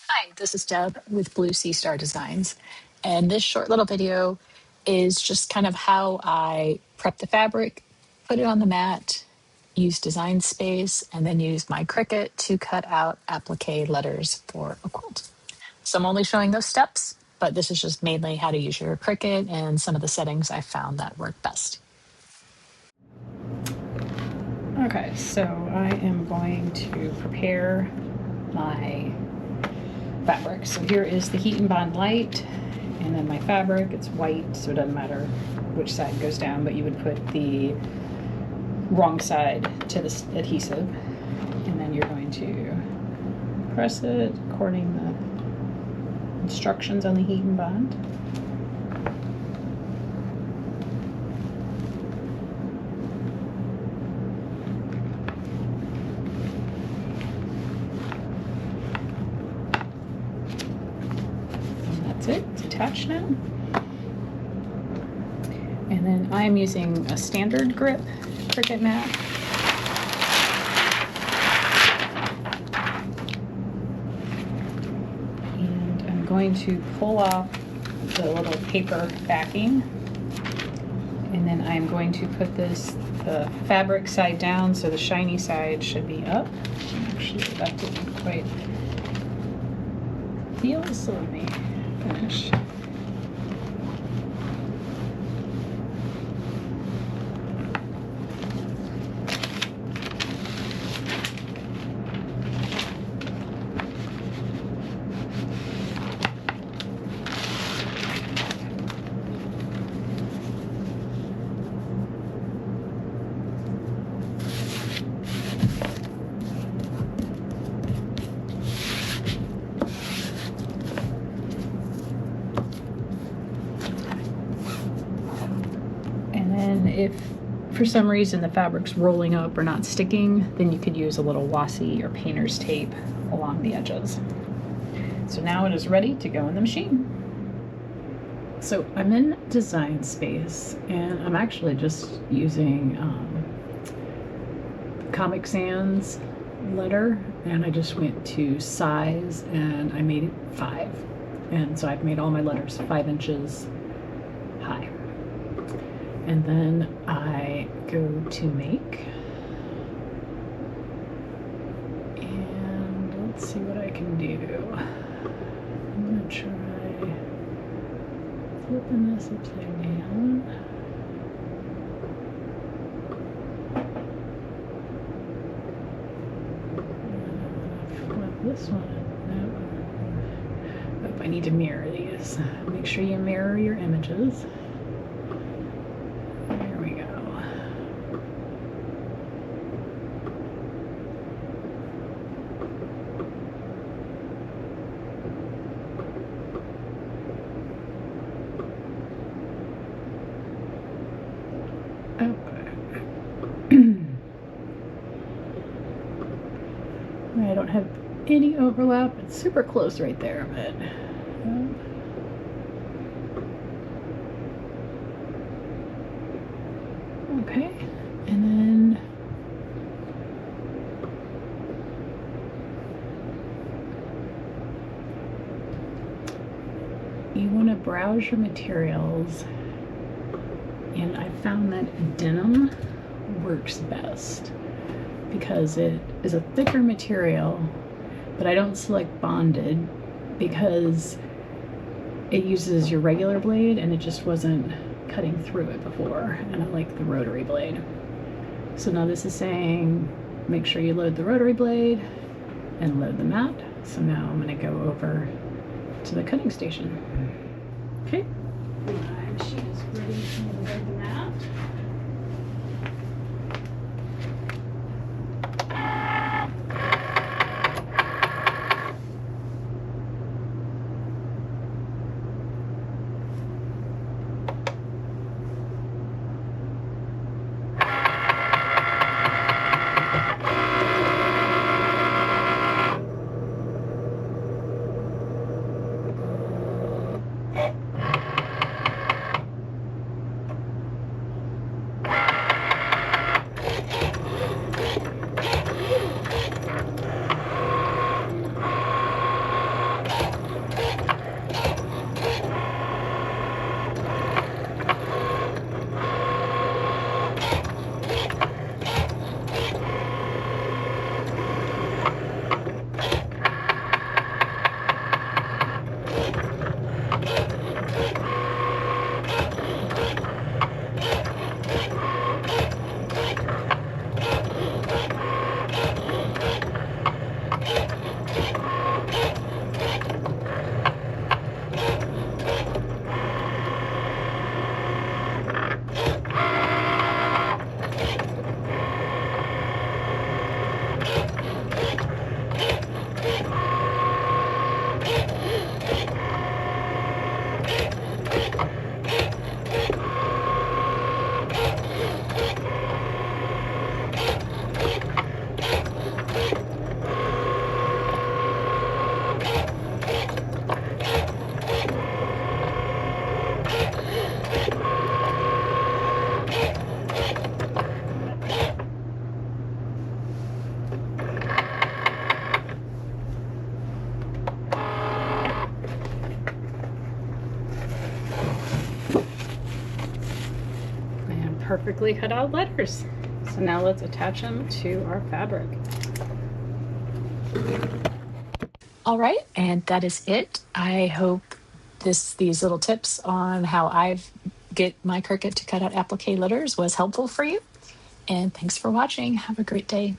Hi, this is Deb with Blue Sea Star Designs. And this short little video is just kind of how I prep the fabric, put it on the mat, use Design Space, and then use my Cricut to cut out applique letters for a quilt. So I'm only showing those steps, but this is just mainly how to use your Cricut and some of the settings I found that work best. Okay, so I am going to prepare my fabric. So here is the Heat and Bond Light, and then my fabric. It's white, so it doesn't matter which side goes down, but you would put the wrong side to the adhesive, and then you're going to press it according to the instructions on the Heat and Bond. It's attached now. And then I'm using a standard grip Cricut mat. And I'm going to pull off the little paper backing. And then I'm going to put the fabric side down, so the shiny side should be up. Actually, that didn't quite feel, so let me finish. If for some reason the fabric's rolling up or not sticking, then you could use a little washi or painter's tape along the edges. So now it is ready to go in the machine. So I'm in Design Space, and I'm actually just using Comic Sans letter, and I just went to size and I made it 5. And so I've made all my letters 5 inches high. And then I go to make, and let's see what I can do. I'm gonna try flipping this upside down. Flip this one. Nope. I need to mirror these. Make sure you mirror your images. I don't have any overlap. It's super close right there, but okay. And then you want to browse your materials, and I found that denim works best because it is a thicker material, but I don't select bonded because it uses your regular blade and it just wasn't cutting through it before, and I like the rotary blade. So now this is saying make sure you load the rotary blade and load the mat. So now I'm going to go over to the cutting station. Okay, my machine is ready to load the mat. perfectly cut out letters. So now let's attach them to our fabric. All right, and that is it. I hope these little tips on how I get my Cricut to cut out applique letters was helpful for you. And thanks for watching. Have a great day.